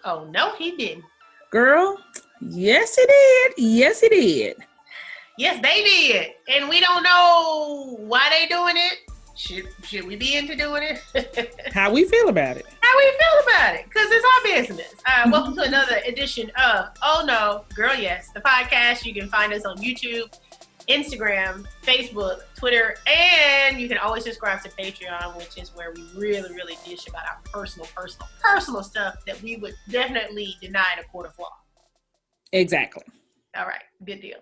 Oh, no, he didn't. Girl, yes, it did. Yes, it did. Yes, they did. And we don't know why they doing it. Should we be into doing it? How we feel about it. How we feel about it? Because it's our business. Welcome to another edition of Oh No, Girl Yes, the podcast. You can find us on YouTube, Instagram, Facebook, Twitter, and you can always subscribe to Patreon, which is where we really, really dish about our personal stuff that we would definitely deny in a court of law. Exactly. All right, good deal.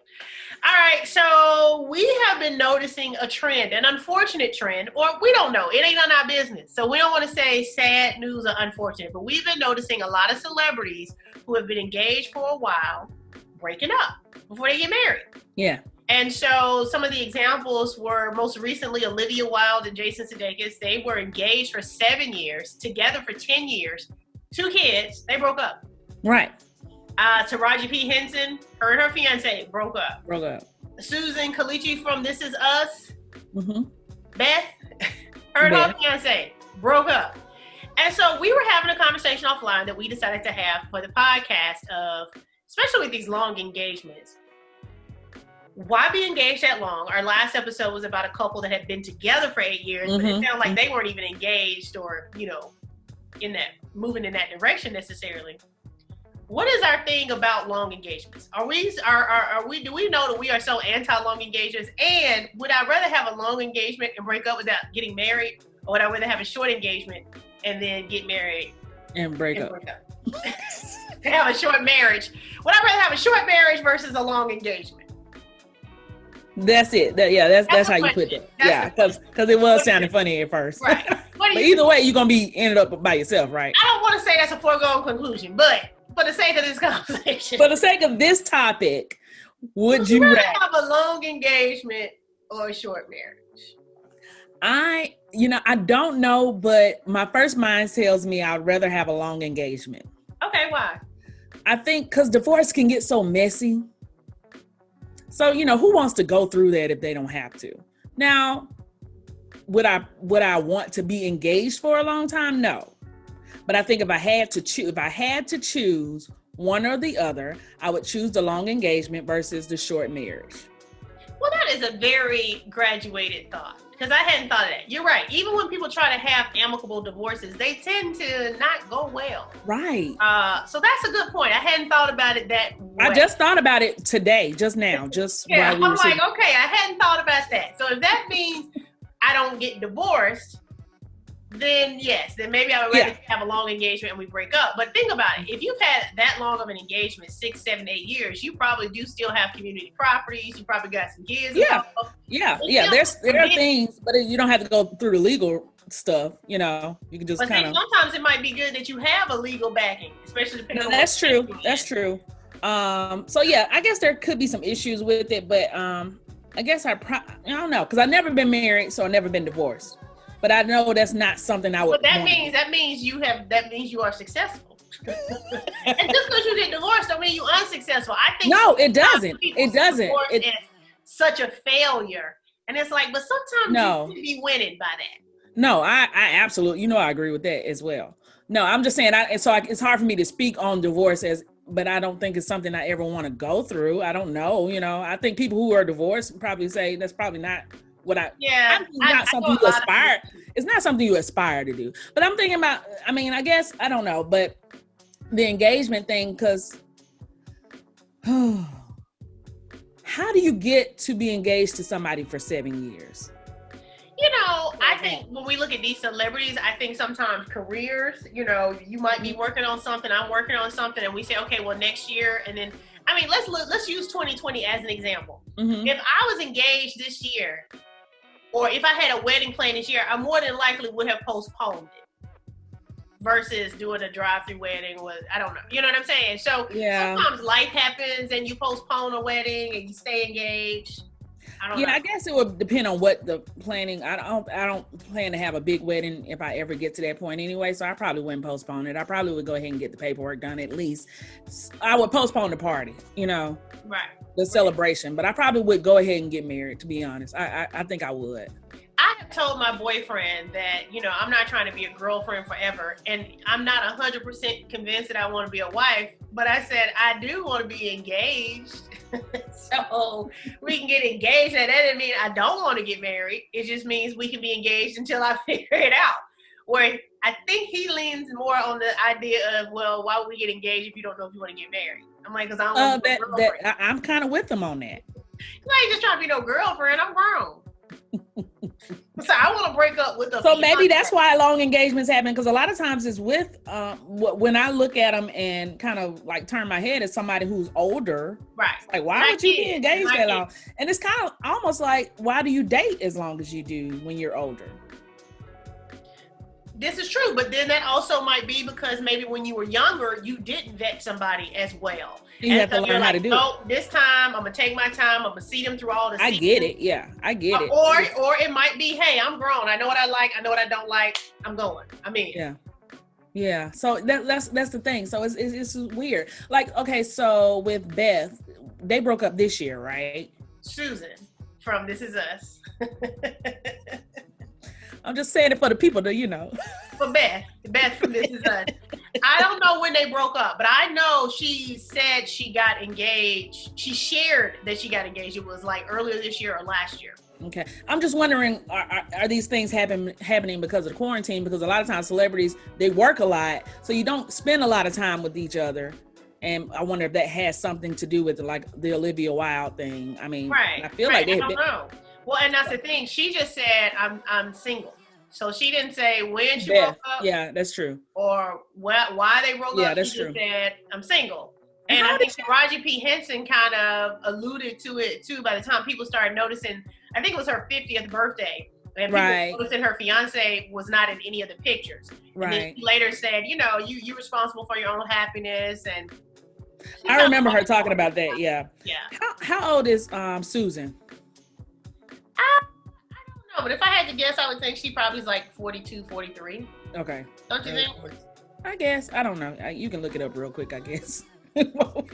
All right, so we have been noticing a trend, an unfortunate trend, or we don't know. It ain't none of our business. So we don't want to say sad news or unfortunate, but we've been noticing a lot of celebrities who have been engaged for a while breaking up before they get married. Yeah. And so some of the examples were most recently Olivia Wilde and Jason Sudeikis. They were engaged for 7 years, together for 10 years, 2 kids. They broke up. Right. Taraji P. Henson, her and her fiance broke up. Susan Kalichi from This Is Us, Beth, her and her fiance broke up. And so we were having a conversation offline that we decided to have for the podcast of, especially with these long engagements, why be engaged that long? Our last episode was about a couple that had been together for 8 years, but it sounded like they weren't even engaged or, moving in that direction necessarily. What is our thing about long engagements? Do we know that we are so anti-long engagements? And would I rather have a long engagement and break up without getting married? Or would I rather have a short engagement and then get married and break up? Have a short marriage. Would I rather have a short marriage versus a long engagement? That's it. That's how you put it. Because it was sounding funny at first. Right. But either way, you're going to be ended up by yourself, right? I don't want to say that's a foregone conclusion, but for the sake of this conversation. For the sake of this topic, would you rather have a long engagement or a short marriage? I don't know, but my first mind tells me I'd rather have a long engagement. Okay, why? I think because divorce can get so messy. So, who wants to go through that if they don't have to? Now, would I want to be engaged for a long time? No. But I think if I had to choose one or the other, I would choose the long engagement versus the short marriage. Well, that is a very graduated thought, because I hadn't thought of that. You're right. Even when people try to have amicable divorces, they tend to not go well. Right. So that's a good point. I hadn't thought about it that way. I just thought about it today, just now. I'm like, okay, I hadn't thought about that. So if that means I don't get divorced, then yes, then maybe I would rather have a long engagement and we break up. But think about it. If you've had that long of an engagement, 6, 7, 8 years, you probably do still have community properties. You probably got some kids. Yeah. There are things, but you don't have to go through the legal stuff. You can just sometimes it might be good that you have a legal backing, especially depending on That's true. So yeah, I guess there could be some issues with it, but I guess I don't know, because I've never been married, so I've never been divorced. But I know that's not something I would. But that means you are successful. And just because you get divorced don't mean you're unsuccessful. I think no, it doesn't. It doesn't. It's such a failure, and it's like, but sometimes you can be winning by that. No, I absolutely. I agree with that as well. No, I'm just saying. It's hard for me to speak on divorce but I don't think it's something I ever want to go through. I don't know. I think people who are divorced probably say that's probably not. It's not something you aspire to do. But I'm thinking about, I guess, I don't know, but the engagement thing, because how do you get to be engaged to somebody for 7 years? I think when we look at these celebrities, I think sometimes careers, you might be working on something, I'm working on something, and we say, okay, well, next year, and then, let's use 2020 as an example. If I was engaged this year, or if I had a wedding planned this year, I more than likely would have postponed it versus doing a drive-through wedding I don't know. You know what I'm saying? So sometimes life happens and you postpone a wedding and you stay engaged. I guess it would depend on what the planning. I don't plan to have a big wedding if I ever get to that point anyway, so I probably wouldn't postpone it. I probably would go ahead and get the paperwork done at least. I would postpone the party, right, the celebration, but I probably would go ahead and get married, to be honest. I think I would. I told my boyfriend that, I'm not trying to be a girlfriend forever, and I'm not 100% convinced that I want to be a wife, but I said I do want to be engaged. So we can get engaged. That doesn't mean I don't want to get married. It just means we can be engaged until I figure it out. Where I think he leans more on the idea of, well, why would we get engaged if you don't know if you want to get married? I'm like, because I don't want to be a girlfriend. I'm kind of with them on that. I ain't just trying to be no girlfriend. I'm grown. So I want to break up with a. So maybe that's why long engagements happen, because a lot of times it's with when I look at them and kind of like turn my head as somebody who's older. Right. Like, why would you be engaged that long? And it's kind of almost like, why do you date as long as you do when you're older? This is true, but then that also might be because maybe when you were younger, you didn't vet somebody as well. You have to learn how to do it. This time, I'm gonna take my time. I'm gonna see them through all the seasons. I get it. Yeah, I get it. Or it might be, hey, I'm grown. I know what I like. I know what I don't like. I'm going. I mean. Yeah. So that's the thing. So it's weird. Like, okay, so with Beth, they broke up this year, right? Susan from This Is Us. I'm just saying it for the people to, For Beth from This Is Us. I don't know when they broke up, but I know she said she got engaged. She shared that she got engaged. It was like earlier this year or last year. Okay. I'm just wondering, are these things happening because of the quarantine? Because a lot of times celebrities, they work a lot, so you don't spend a lot of time with each other. And I wonder if that has something to do with like the Olivia Wilde thing. I mean, right, I feel like I don't know. Well, and that's the thing. She just said, I'm single. So she didn't say when she broke up. Yeah, that's true. Or why they broke up. Yeah, that's she true. Just said, I'm single. And I think Taraji P. Henson kind of alluded to it too by the time people started noticing. I think it was her 50th birthday. And people noticed that her fiance was not in any of the pictures. And then she later said, you're responsible for your own happiness. And I remember her talking about that. Yeah. Yeah. How old is Susan? No, but if I had to guess, I would think she probably is like 42, 43. Okay. Don't you think? I guess. I don't know. You can look it up real quick, I guess. What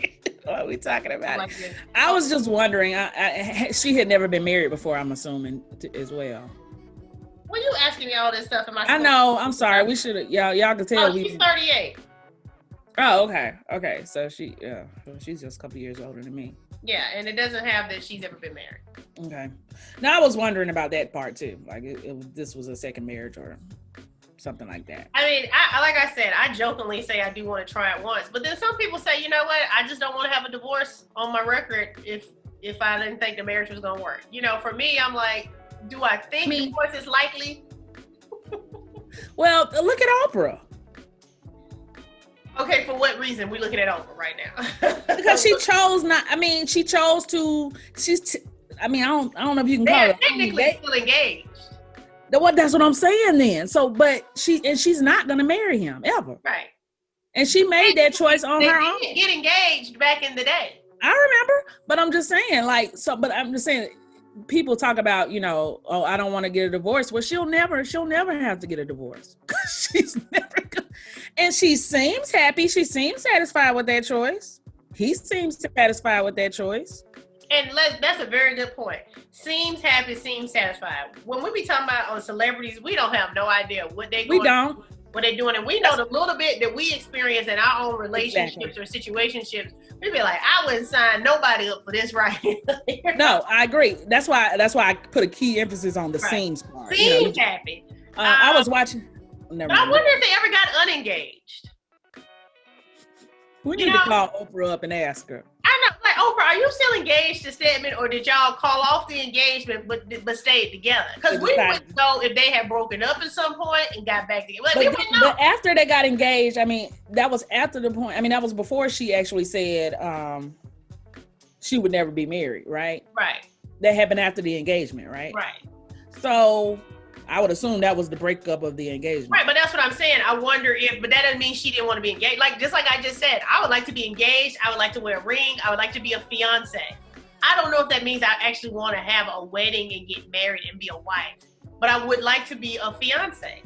are we talking about? I was just wondering. She had never been married before, I'm assuming, as well. Well, you asking me all this stuff? I know. I'm sorry. We should have. Y'all could tell. She's 38. Oh, okay. Okay. So she's just a couple years older than me. Yeah, and it doesn't have that she's ever been married. Okay. Now I was wondering about that part too. Like this was a second marriage or something like that. I mean, like I said, I jokingly say I do want to try it once, but then some people say, you know what? I just don't want to have a divorce on my record if I didn't think the marriage was gonna work. For me, I'm like, do I think divorce is likely? Well, look at Oprah. Okay, for what reason? We're looking at Oprah right now. Because she chose not. I mean, she chose to. I don't know if you can call it. Technically still engaged. That's what I'm saying then. So, but she's not gonna marry him ever. Right. And she made that choice on her own. They didn't get engaged back in the day. I remember, but I'm just saying, but I'm just saying, people talk about, oh, I don't want to get a divorce. Well, she'll never have to get a divorce. She's never gonna. And she seems happy. She seems satisfied with that choice. He seems satisfied with that choice. And that's a very good point. Seems happy, seems satisfied. When we be talking about on celebrities, we don't have no idea what they what they're doing, and we know the little bit that we experience in our own relationships or situationships. We be like, I wouldn't sign nobody up for this right here. No, I agree. That's why I put a key emphasis on the seems part. Seems happy. I was watching. But I wonder if they ever got unengaged. We need to call Oprah up and ask her. I know, like, Oprah, are you still engaged to Stedman, or did y'all call off the engagement but stayed together? Because we wouldn't know if they had broken up at some point and got back together. But after they got engaged, I mean, that was after the point. I mean, that was before she actually said she would never be married, right? Right. That happened after the engagement, right? Right. So I would assume that was the breakup of the engagement. Right, but that's what I'm saying. I wonder but that doesn't mean she didn't want to be engaged. Just like I just said, I would like to be engaged. I would like to wear a ring. I would like to be a fiance. I don't know if that means I actually want to have a wedding and get married and be a wife, but I would like to be a fiance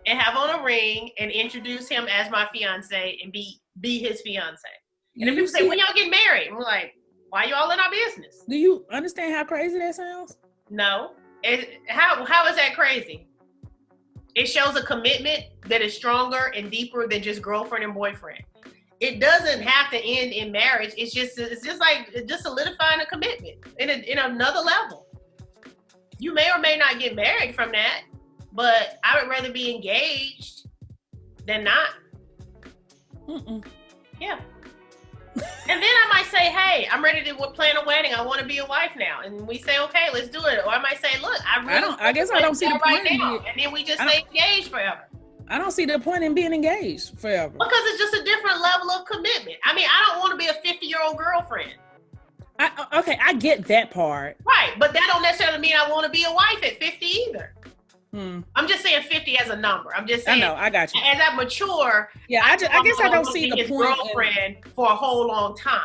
and have on a ring and introduce him as my fiance and be his fiance. And if people say, when y'all get married? And we're like, why you all in our business? Do you understand how crazy that sounds? No. How is that crazy? It shows a commitment that is stronger and deeper than just girlfriend and boyfriend. It doesn't have to end in marriage. It's just like solidifying a commitment in another level. You may or may not get married from that, but I would rather be engaged than not. Yeah. And then I might say, hey, I'm ready to plan a wedding. I want to be a wife now. And we say, okay, let's do it. Or I might say, look, I guess I don't see the point now. And then we just stay engaged forever. I don't see the point in being engaged forever. Because it's just a different level of commitment. I mean, I don't want to be a 50-year-old girlfriend. I get that part. Right, but that don't necessarily mean I want to be a wife at 50 either. I'm just saying 50 as a number. I'm just saying. I know, I got you. As I mature, I guess I don't see the point. Girlfriend for a whole long time.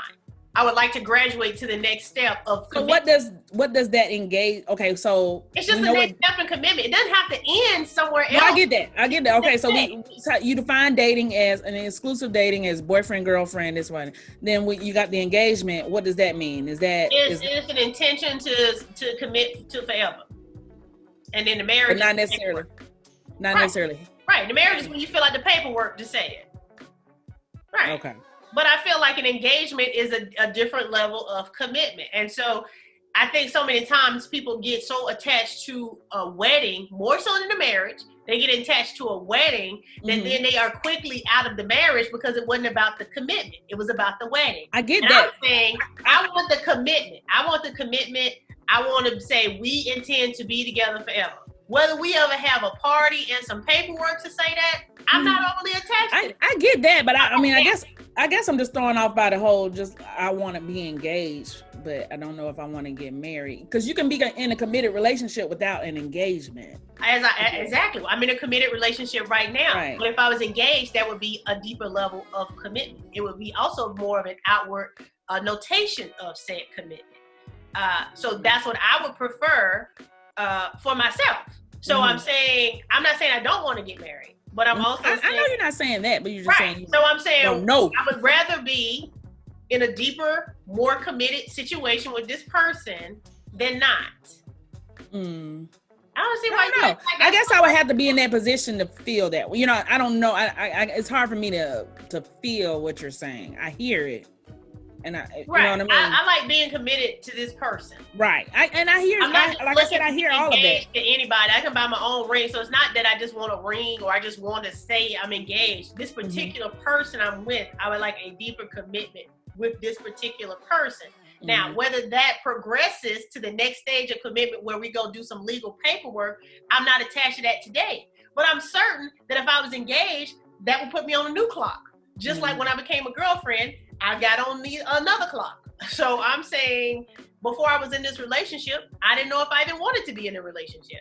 I would like to graduate to the next step of commitment. So what does that engage? Okay, so it's just the next step in commitment. It doesn't have to end somewhere else. No, I get that. Okay, so you define dating as an exclusive dating as boyfriend, girlfriend, this one. Then you got the engagement. What does that mean? It's an intention to commit to forever. And then the marriage, but not necessarily. Not necessarily. Right. The marriage is when you fill out the paperwork to say it. Right. Okay. But I feel like an engagement is a different level of commitment. And so I think so many times people get so attached to a wedding, more so than the marriage. They get attached to a wedding that then they are quickly out of the marriage because it wasn't about the commitment. It was about the wedding. I get that. I'm saying I want the commitment. I want to say we intend to be together forever. Whether we ever have a party and some paperwork to say that, I'm not overly attached to it. I get that, but I guess I'm just thrown off by the whole I want to be engaged, but I don't know if I want to get married. Because you can be in a committed relationship without an engagement. Exactly. I'm in a committed relationship right now. Right. But if I was engaged, that would be a deeper level of commitment. It would be also more of an outward notation of said commitment. So that's what I would prefer for myself. So I'm not saying I don't want to get married, but I'm also saying, I know you're not saying that, but you're just saying. So I'm saying no. I would rather be in a deeper, more committed situation with this person than not. I don't see why. I guess I would have to be in that position to feel that. You know, I don't know. It's hard for me to feel what you're saying. I hear it. And you know what I mean? I like being committed to this person. Right. I hear all of that. To anybody. I can buy my own ring. So it's not that I just want a ring or I just want to say I'm engaged. This particular person I'm with, I would like a deeper commitment with this particular person. Now, whether that progresses to the next stage of commitment where we go do some legal paperwork, I'm not attached to that today. But I'm certain that if I was engaged, that would put me on a new clock. Just like when I became a girlfriend, I got on another clock. So I'm saying before I was in this relationship, I didn't know if I even wanted to be in a relationship.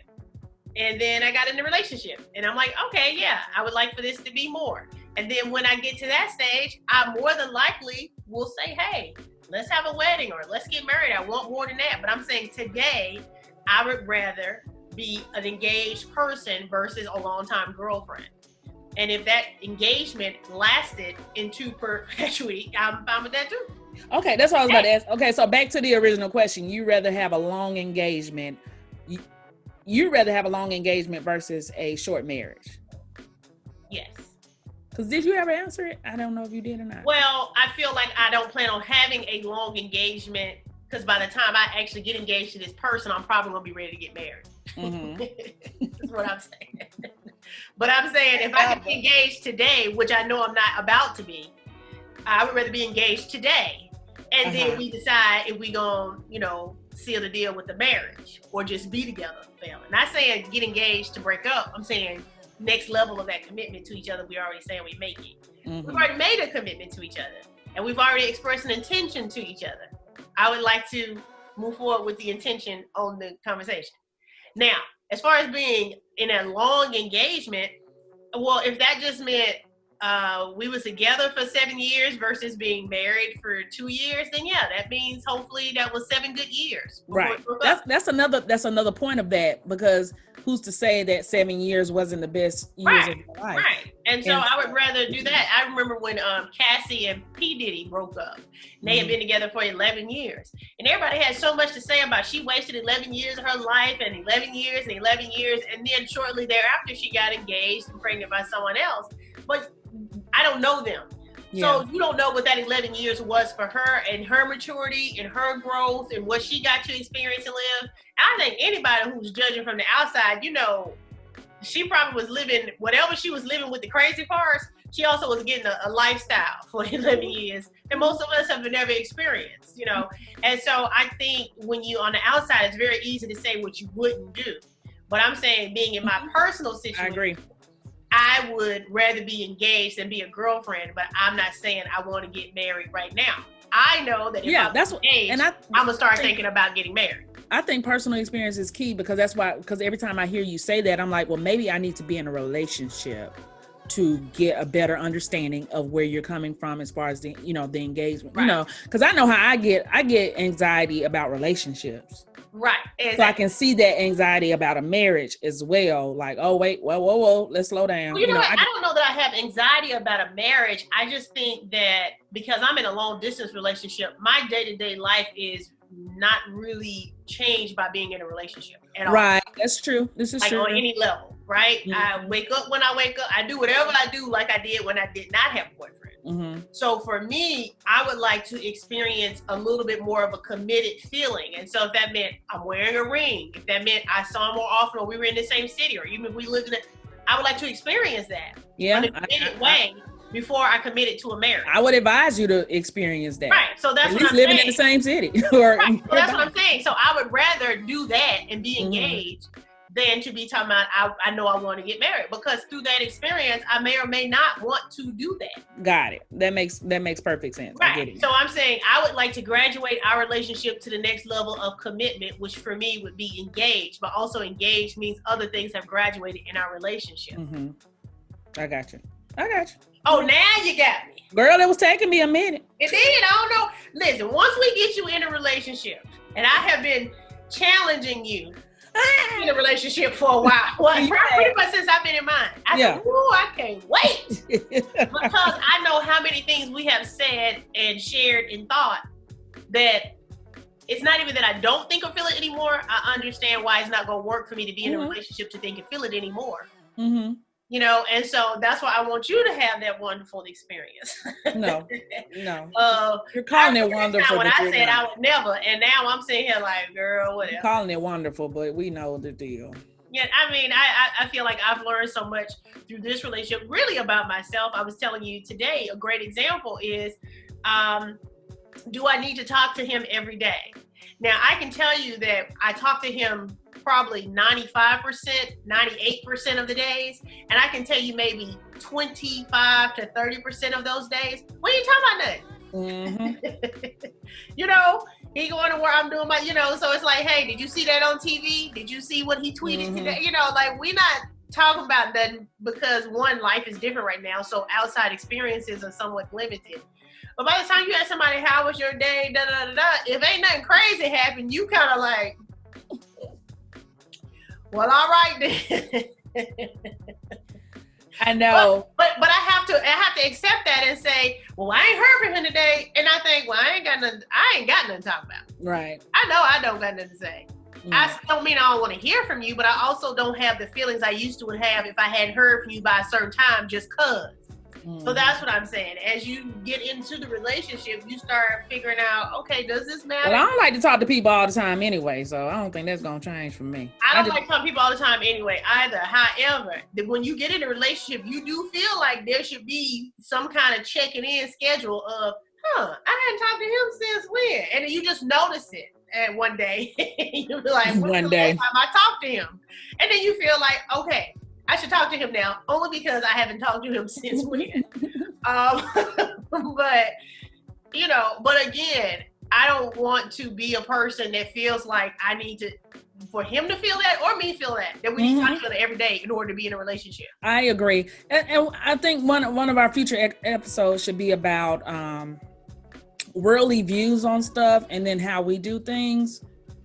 And then I got in the relationship and I'm like, okay, yeah, I would like for this to be more. And then when I get to that stage, I more than likely will say, hey, let's have a wedding or let's get married. I want more than that. But I'm saying today, I would rather be an engaged person versus a longtime girlfriend. And if that engagement lasted into perpetuity, I'm fine with that too. Okay, that's what I was about to ask. Okay, so back to the original question. You rather have a long engagement. You rather have a long engagement versus a short marriage? Yes. Because did you ever answer it? I don't know if you did or not. Well, I feel like I don't plan on having a long engagement because by the time I actually get engaged to this person, I'm probably going to be ready to get married. That's what I'm saying. But I'm saying if I can be engaged today, which I know I'm not about to be, I would rather be engaged today. And then we decide if we going to, seal the deal with the marriage or just be together. Not saying get engaged to break up. I'm saying next level of that commitment to each other. We're already saying we make it. We've already made a commitment to each other. And we've already expressed an intention to each other. I would like to move forward with the intention on the conversation. Now, as far as being in a long engagement, well, if that just meant we was together for 7 years versus being married for 2 years, then yeah, that means hopefully that was 7 good years. Right. That's another point of that, because who's to say that 7 years wasn't the best years of your life? Right. And so I would rather do that. I remember when Cassie and P. Diddy broke up. They had been together for 11 years. And everybody had so much to say about she wasted 11 years of her life and 11 years and 11 years. And then shortly thereafter, she got engaged and pregnant by someone else. But I don't know them. So you don't know what that 11 years was for her and her maturity and her growth and what she got to experience and live. I think anybody who's judging from the outside, she probably was living whatever she was living with the crazy parts. She also was getting a lifestyle for 11 years. And most of us have never experienced, And so I think when you on the outside, it's very easy to say what you wouldn't do. But I'm saying being in my personal situation, I agree. I would rather be engaged than be a girlfriend, but I'm not saying I want to get married right now. I know that if I'm engaged, I'm going to start thinking about getting married. I think personal experience is key, because because every time I hear you say that, I'm like, well, maybe I need to be in a relationship to get a better understanding of where you're coming from as far as the engagement, because I know how I get anxiety about relationships. Right. Exactly. So I can see that anxiety about a marriage as well. Like, oh, wait, whoa, let's slow down. Well, I don't know that I have anxiety about a marriage. I just think that because I'm in a long distance relationship, my day-to-day life is not really changed by being in a relationship at all. Right. That's true. This is true. On any level, right? Mm-hmm. I wake up when I wake up. I do whatever I do like I did when I did not have a boyfriend. Mm-hmm. So for me, I would like to experience a little bit more of a committed feeling. And so if that meant I'm wearing a ring, if that meant I saw him more often, or we were in the same city, or even if we lived in I would like to experience that in a committed way before I committed to a marriage. I would advise you to experience that. Right. So that's at least living in the same city. Right. So that's what I'm saying. So I would rather do that and be engaged than to be talking about, I know I want to get married, because through that experience, I may or may not want to do that. Got it. That makes perfect sense. Right. I get it. So I'm saying I would like to graduate our relationship to the next level of commitment, which for me would be engaged, but also engaged means other things have graduated in our relationship. Mm-hmm. I got you. Oh, now you got me. Girl, it was taking me a minute. It did. I don't know. Listen, once we get you in a relationship, and I have been challenging you in a relationship for a while. Well, pretty much since I've been in mine. I said, ooh, I can't wait. Because I know how many things we have said and shared and thought that it's not even that I don't think or feel it anymore. I understand why it's not going to work for me to be in a relationship to think and feel it anymore. Mm-hmm. And so that's why I want you to have that wonderful experience. No. You're calling it wonderful. When I said I would never, and now I'm sitting here like, girl, whatever. You're calling it wonderful, but we know the deal. Yeah, I mean, I feel like I've learned so much through this relationship, really about myself. I was telling you today, a great example is, do I need to talk to him every day? Now, I can tell you that I talk to him probably 95%, 98% of the days. And I can tell you maybe 25 to 30% of those days, we ain't talking about nothing. Mm-hmm. He going to work, I'm doing my, so it's like, hey, did you see that on TV? Did you see what he tweeted today? Like we not talking about nothing, because one, life is different right now. So outside experiences are somewhat limited. But by the time you ask somebody, how was your day? Da, da, da, da, if ain't nothing crazy happened, you kind of like, well, all right then. I know. But I have to accept that and say, well, I ain't heard from him today. And I think, well, I ain't got nothing to talk about. Right. I know I don't got nothing to say. I don't mean I don't want to hear from you, but I also don't have the feelings I used to have if I hadn't heard from you by a certain time just cause. So that's what I'm saying. As you get into the relationship, you start figuring out, okay, does this matter? Well, I don't like to talk to people all the time anyway, so I don't think that's going to change for me. I don't like talking to people all the time anyway either. However, when you get in a relationship, you do feel like there should be some kind of checking in schedule of, I hadn't talked to him since when? And then you just notice it. And one day, you'll be like, when's the last time I talked to him? And then you feel like, okay, I should talk to him now, only because I haven't talked to him since when. But again, I don't want to be a person that feels like I need to for him to feel that or me feel that we need to feel it every day in order to be in a relationship. I agree. And I think one of our future episodes should be about worldly views on stuff, and then how we do things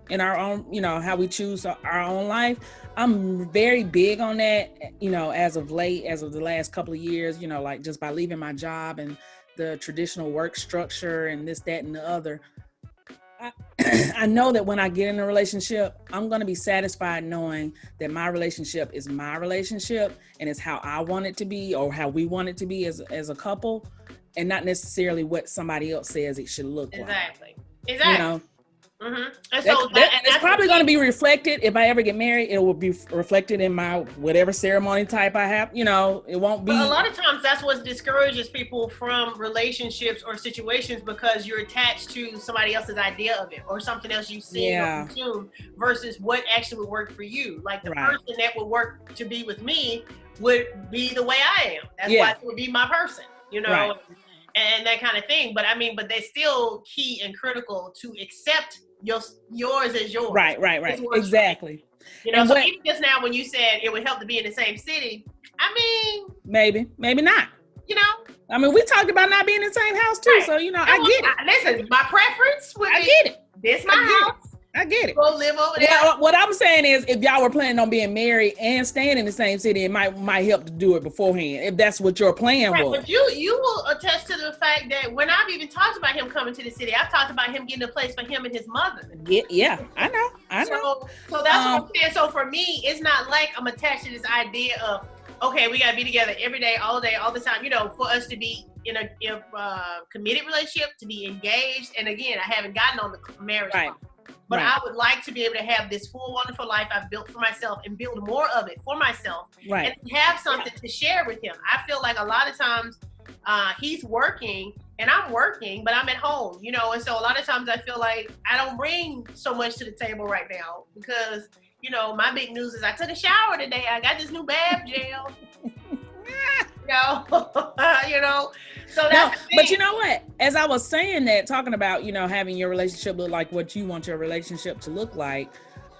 in our own, how we choose our own life. I'm very big on that, as of the last couple of years, like just by leaving my job and the traditional work structure and this, that, and the other. I know that when I get in a relationship, I'm going to be satisfied knowing that my relationship is my relationship and it's how I want it to be, or how we want it to be as a couple, and not necessarily what somebody else says it should look like. Exactly. And so it's probably going to be reflected if I ever get married. It will be reflected in my whatever ceremony type I have. It won't be. But a lot of times that's what discourages people from relationships or situations, because you're attached to somebody else's idea of it or something else you've seen or consumed versus what actually would work for you. Like the person that would work to be with me would be the way I am. That's why it would be my person, and that kind of thing. But but they're still key and critical to accept yours as yours. Right. Exactly. So even just now when you said it would help to be in the same city, maybe not. We talked about not being in the same house too. So, I get it. Listen, my preference would be, get it. This my house. I get it. Go live over there. Well, what I'm saying is, if y'all were planning on being married and staying in the same city, it might help to do it beforehand, if that's what your plan was. But you will attest to the fact that when I've even talked about him coming to the city, I've talked about him getting a place for him and his mother. Yeah, I know. So that's what I'm saying. So for me, it's not like I'm attached to this idea of, okay, we got to be together every day, all the time, for us to be in a committed relationship, to be engaged. And again, I haven't gotten on the marriage part. But I would like to be able to have this full, wonderful life I've built for myself and build more of it for myself. And have something to share with him. I feel like a lot of times he's working and I'm working, but I'm at home, and so a lot of times I feel like I don't bring so much to the table right now because, my big news is I took a shower today. I got this new bath gel. So that's but you know what? As I was saying that, talking about, having your relationship look like what you want your relationship to look like,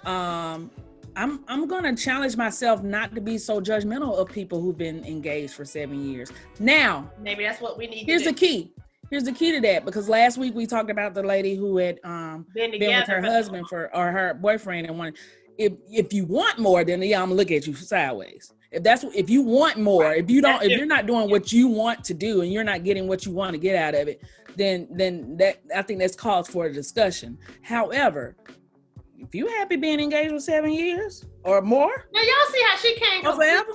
I'm going to challenge myself not to be so judgmental of people who've been engaged for 7 years. Now, maybe that's what we need. Here's the key to that, because last week we talked about the lady who had been with her husband or her boyfriend, and if you want more, then I'm gonna look at you sideways. If you want more, if you're not doing what you want to do and you're not getting what you want to get out of it, then that, I think that's cause for a discussion. However, if you happy being engaged for 7 years or more, now y'all see how she came around.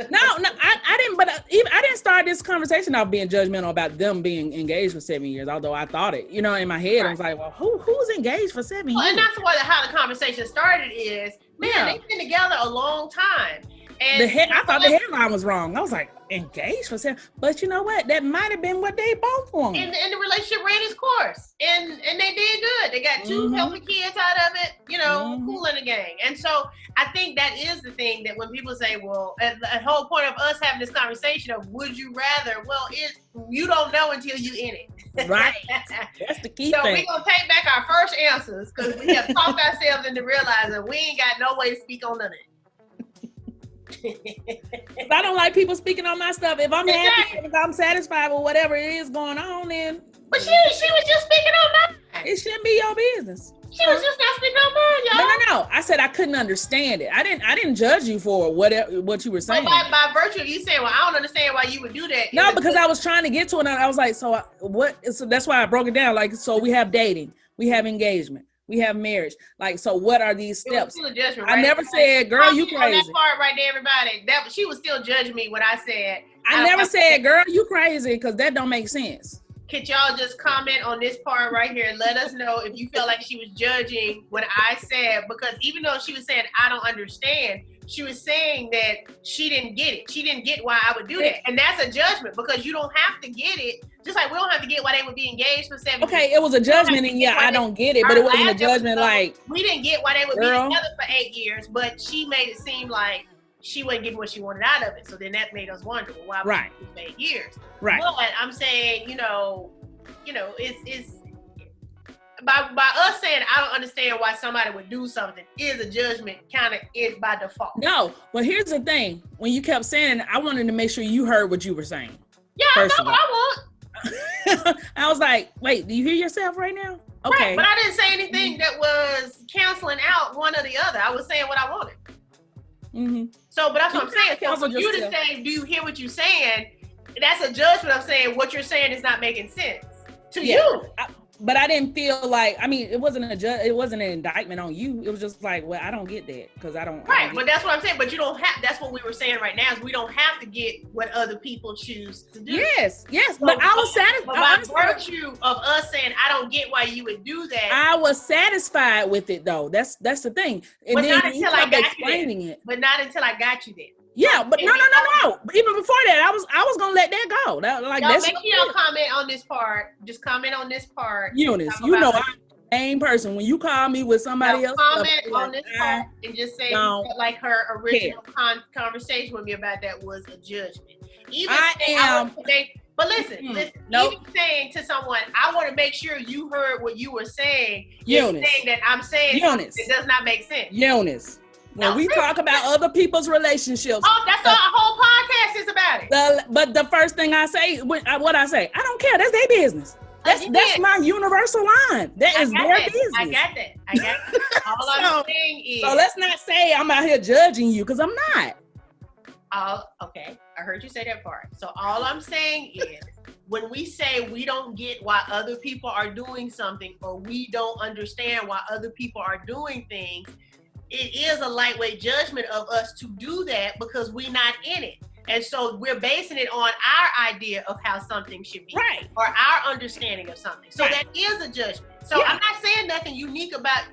No, I didn't. But I didn't start this conversation off being judgmental about them being engaged for 7 years. Although I thought it, in my head, I was like, well, who's engaged for 7 years? And that's how the conversation started. Is they've been together a long time. And I thought the headline was wrong. I was like, engaged for 7, but you know what? That might have been what they both wanted. And the relationship ran its course, and they did good. They got 2 healthy kids out of it, cool in the gang. And so I think that is the thing that when people say, well, the whole point of us having this conversation of would you rather? Well, you don't know until you in it. Right. That's the key so thing. We're going to take back our first answers because we have talked ourselves into realizing we ain't got no way to speak on none of it. I don't like people speaking on my stuff. If I'm happy, if I'm satisfied with whatever it is going on, then. But she was just speaking on mine. It shouldn't be your business. She was just not speaking on mine, y'all. No. I said I couldn't understand it. I didn't judge you for what you were saying. But by virtue of you saying, well, I don't understand why you would do that. No, because I was trying to get to it. I was like, so what? So that's why I broke it down. Like, so we have dating, we have engagement, we have marriage. Like, so what are these steps? I never said, girl, you crazy. That part right there, everybody. She was still judging me when I said. I never said, girl, you crazy, because that don't make sense. Could y'all just comment on this part right here and let us know if you felt like she was judging what I said? Because even though she was saying, I don't understand, she was saying that she didn't get it. She didn't get why I would do that. And that's a judgment because you don't have to get it. Just like we don't have to get why they would be engaged for 7 years. Okay, it was a judgment, and I don't get it, but it wasn't a judgment like. We didn't get why they would be together for 8 years, but she made it seem like she wasn't getting what she wanted out of it. So then that made us wonder, well, why would she for 8 years? Right. But I'm saying, it's by us saying I don't understand why somebody would do something is a judgment kind of it by default. No, but here's the thing. When you kept saying it, I wanted to make sure you heard what you were saying. Yeah, I know what I want. I was like, wait, do you hear yourself right now? Okay. Right, but I didn't say anything that was canceling out one or the other. I was saying what I wanted. Mm-hmm. So, but that's what I'm saying. So for you to say, do you hear what you're saying? That's a judgment. I'm saying what you're saying is not making sense to you. But I didn't feel like, I mean, it wasn't it wasn't an indictment on you. It was just like, well, I don't get that because I don't. Right, but that's what I'm saying. But you don't have, that's what we were saying right now is we don't have to get what other people choose to do. Yes. So, but I was satisfied. But by virtue of us saying, I don't get why you would do that. I was satisfied with it though. That's the thing. And but then not until I got explaining it. But not until I got you there. Yeah, but no. Even before that, I was gonna let that go. Make sure y'all comment on this part. Just comment on this part. Eunice, you know I'm the same person. When you call me with somebody else, comment on this part and just say like her original conversation with me about that was a judgment. But listen. Even saying to someone, I want to make sure you heard what you were saying. Eunice, saying that I'm saying something that does not make sense. Eunice. When we talk about other people's relationships. Oh, that's our whole podcast is about it. But the first thing I say, what I say, I don't care. That's their business. That's my universal line. That is their business. I got that. All I'm saying is. So let's not say I'm out here judging you because I'm not. Okay. I heard you say that part. So all I'm saying is when we say we don't get why other people are doing something or we don't understand why other people are doing things, it is a lightweight judgment of us to do that because we're not in it. And so we're basing it on our idea of how something should be. Right. Or our understanding of something. So that is a judgment. So I'm not saying nothing unique about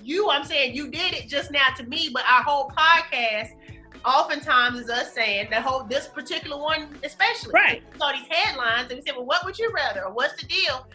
you. I'm saying you did it just now to me, but our whole podcast oftentimes is us saying this particular one especially. Right. We saw these headlines and we said, well, what would you rather? Or what's the deal?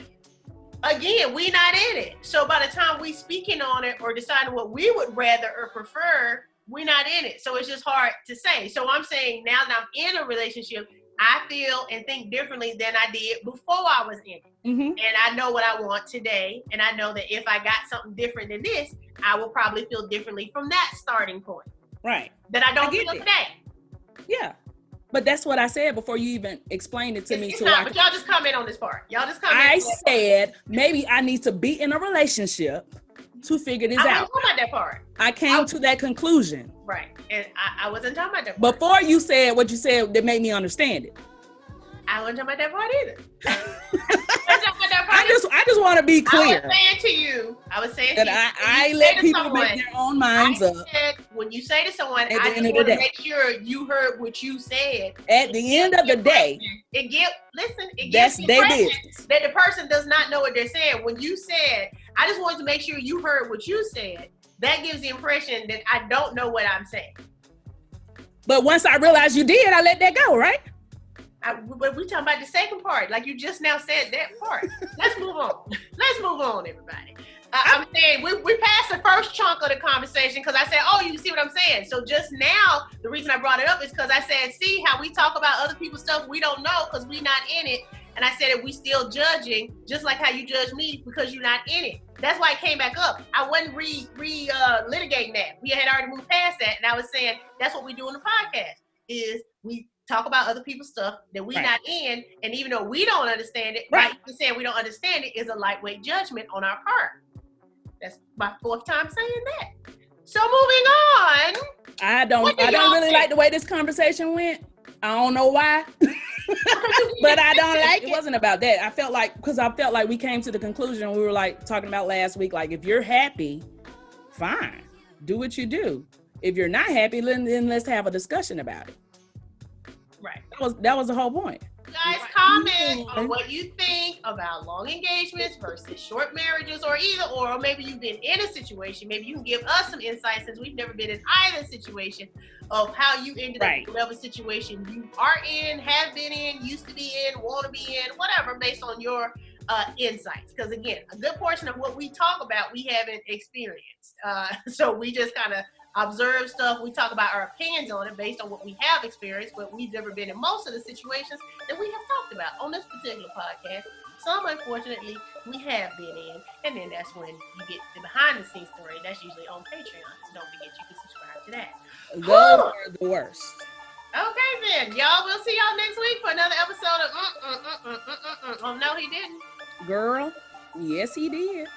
Again, we not in it. So by the time we speaking on it or deciding what we would rather or prefer, we're not in it. So it's just hard to say. So I'm saying now that I'm in a relationship, I feel and think differently than I did before I was in it. Mm-hmm. And I know what I want today. And I know that if I got something different than this, I will probably feel differently from that starting point. Right. That I don't feel today. Yeah. But that's what I said before you even explained it to me. But y'all just comment on this part. I said maybe I need to be in a relationship to figure this out. I wasn't talking about that part. I came to that conclusion. Right. And I wasn't talking about that part. Before you said what you said that made me understand it. I wasn't talking about that part either. I just want to be clear. I was saying that I let people make their own minds up. When you say to someone, I just want to make sure you heard what you said. At the end of the day, it gives their business. That the person does not know what they're saying. When you said, I just wanted to make sure you heard what you said, that gives the impression that I don't know what I'm saying. But once I realized you did, I let that go, right? But we talking about the second part, like you just now said that part. Let's move on, everybody. I'm saying we passed the first chunk of the conversation because I said, oh, you see what I'm saying? So just now, the reason I brought it up is because I said, see how we talk about other people's stuff we don't know because we not in it. And I said that we still judging, just like how you judge me because you're not in it. That's why it came back up. I wasn't litigating that. We had already moved past that. And I was saying, that's what we do in the podcast, is we talk about other people's stuff that we're not in. And even though we don't understand it, right, saying we don't understand it is a lightweight judgment on our part. That's my fourth time saying that. So moving on. I don't really like the way this conversation went. I don't know why. But I don't like it. It wasn't about that. I felt like we came to the conclusion, we were like talking about last week, like if you're happy, fine, do what you do. If you're not happy, then let's have a discussion about it. Right. That was the whole point. Guys, comment on what you think about long engagements versus short marriages, or either or maybe you've been in a situation. Maybe you can give us some insight, since we've never been in either situation, of how you ended up in whatever situation you are in, have been in, used to be in, want to be in, whatever, based on your insights. Because again, a good portion of what we talk about, we haven't experienced. So we just kind of observe stuff. We talk about our opinions on it based on what we have experienced, but we've never been in most of the situations that we have talked about on this particular podcast. Some, unfortunately, we have been in. And then that's when you get the behind the scenes story. That's usually on Patreon. So don't forget you can subscribe to that. Those are the worst. Okay, then. Y'all, we'll see y'all next week for another episode of Oh, no, he didn't. Girl, yes, he did.